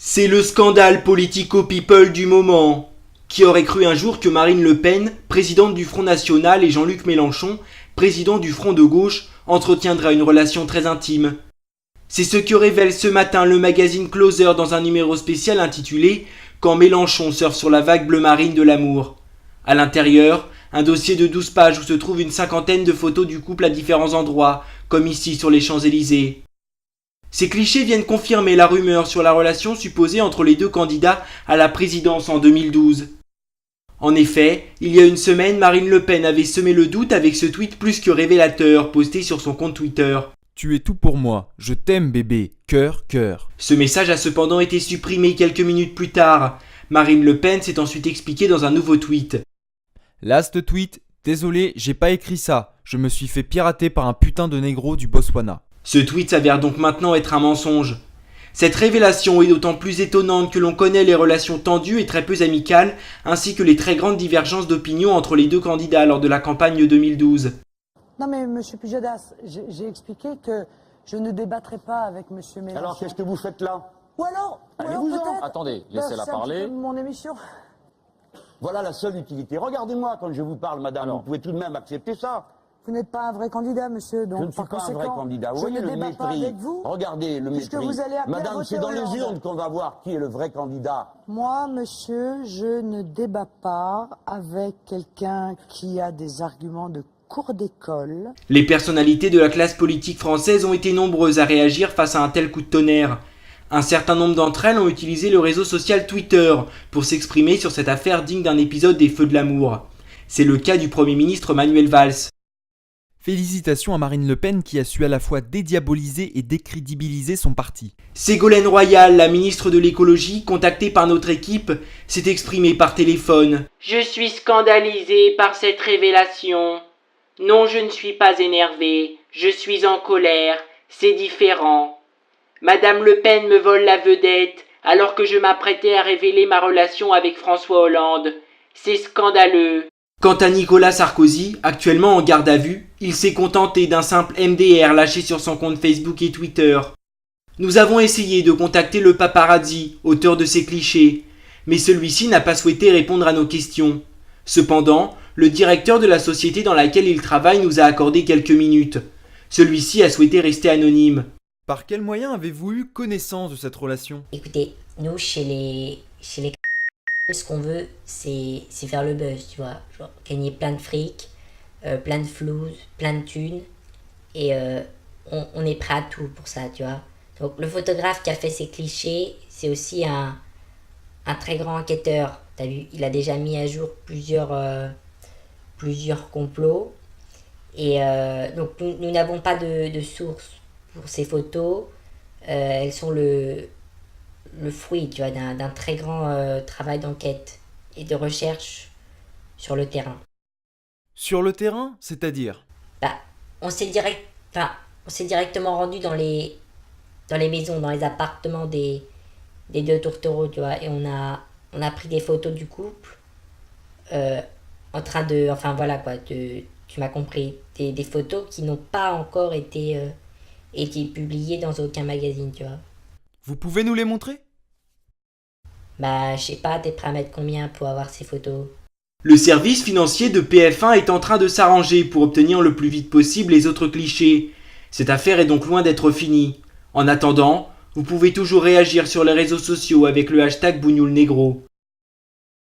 C'est le scandale politico-people du moment. Qui aurait cru un jour que Marine Le Pen, présidente du Front National, et Jean-Luc Mélenchon, président du Front de gauche, entretiendraient une relation très intime. C'est ce que révèle ce matin le magazine Closer dans un numéro spécial intitulé « Quand Mélenchon surfe sur la vague bleu marine de l'amour ». À l'intérieur, un dossier de 12 pages où se trouvent une cinquantaine de photos du couple à différents endroits, comme ici sur les Champs-Élysées. Ces clichés viennent confirmer la rumeur sur la relation supposée entre les deux candidats à la présidence en 2012. En effet, il y a une semaine, Marine Le Pen avait semé le doute avec ce tweet plus que révélateur posté sur son compte Twitter. Tu es tout pour moi, je t'aime bébé, cœur, cœur. Ce message a cependant été supprimé quelques minutes plus tard. Marine Le Pen s'est ensuite expliquée dans un nouveau tweet. Last tweet, désolé, j'ai pas écrit ça, je me suis fait pirater par un putain de négro du Botswana. Ce tweet s'avère donc maintenant être un mensonge. Cette révélation est d'autant plus étonnante que l'on connaît les relations tendues et très peu amicales, ainsi que les très grandes divergences d'opinion entre les deux candidats lors de la campagne 2012. Non mais monsieur Pujadas, j'ai expliqué que je ne débattrai pas avec monsieur Mélenchon. Alors qu'est-ce que vous faites là? Ou alors peut-être... Attendez, laissez-la c'est un parler. petit peu mon émission. Voilà la seule utilité. Regardez-moi quand je vous parle, madame. Alors. Vous pouvez tout de même accepter ça. Vous n'êtes pas un vrai candidat, monsieur, donc Je ne suis par pas un vrai conséquent, candidat. Vous je voyez ne le débat pas mépris. avec vous. Regardez le puisque mépris. vous allez appeler à Madame, voter c'est dans les Hollande. urnes qu'on va voir qui est le vrai candidat. Moi, monsieur, je ne débat pas avec quelqu'un qui a des arguments de cours d'école. Les personnalités de la classe politique française ont été nombreuses à réagir face à un tel coup de tonnerre. Un certain nombre d'entre elles ont utilisé le réseau social Twitter pour s'exprimer sur cette affaire digne d'un épisode des Feux de l'amour. C'est le cas du Premier ministre Manuel Valls. Félicitations à Marine Le Pen qui a su à la fois dédiaboliser et décrédibiliser son parti. Ségolène Royal, la ministre de l'écologie, contactée par notre équipe, s'est exprimée par téléphone. Je suis scandalisée par cette révélation. Non, je ne suis pas énervée, je suis en colère, c'est différent. Madame Le Pen me vole la vedette alors que je m'apprêtais à révéler ma relation avec François Hollande. C'est scandaleux. Quant à Nicolas Sarkozy, actuellement en garde à vue, il s'est contenté d'un simple MDR lâché sur son compte Facebook et Twitter. Nous avons essayé de contacter le paparazzi, auteur de ces clichés, mais celui-ci n'a pas souhaité répondre à nos questions. Cependant, le directeur de la société dans laquelle il travaille nous a accordé quelques minutes. Celui-ci a souhaité rester anonyme. Par quel moyen avez-vous eu connaissance de cette relation? Écoutez, nous, chez les ce qu'on veut, c'est faire le buzz, tu vois. Genre, gagner plein de fric, plein de flouze, plein de thunes. Et on est prêt à tout pour ça, tu vois. Donc, le photographe qui a fait ces clichés, c'est aussi un très grand enquêteur. T'as vu, il a déjà mis à jour plusieurs complots. Et donc, nous n'avons pas de source pour ces photos. Elles sont le fruit, tu vois, d'un très grand travail d'enquête et de recherche sur le terrain. Sur le terrain, c'est-à-dire? On s'est directement rendu dans les maisons, dans les appartements des deux tourtereaux, tu vois, et on a pris des photos du couple en train de, enfin voilà quoi, tu m'as compris, des photos qui n'ont pas encore été publiées dans aucun magazine, tu vois. Vous pouvez nous les montrer? Je sais pas, t'es prêt à mettre combien pour avoir ces photos? Le service financier de PF1 est en train de s'arranger pour obtenir le plus vite possible les autres clichés. Cette affaire est donc loin d'être finie. En attendant, vous pouvez toujours réagir sur les réseaux sociaux avec le hashtag Bougnoul Negro.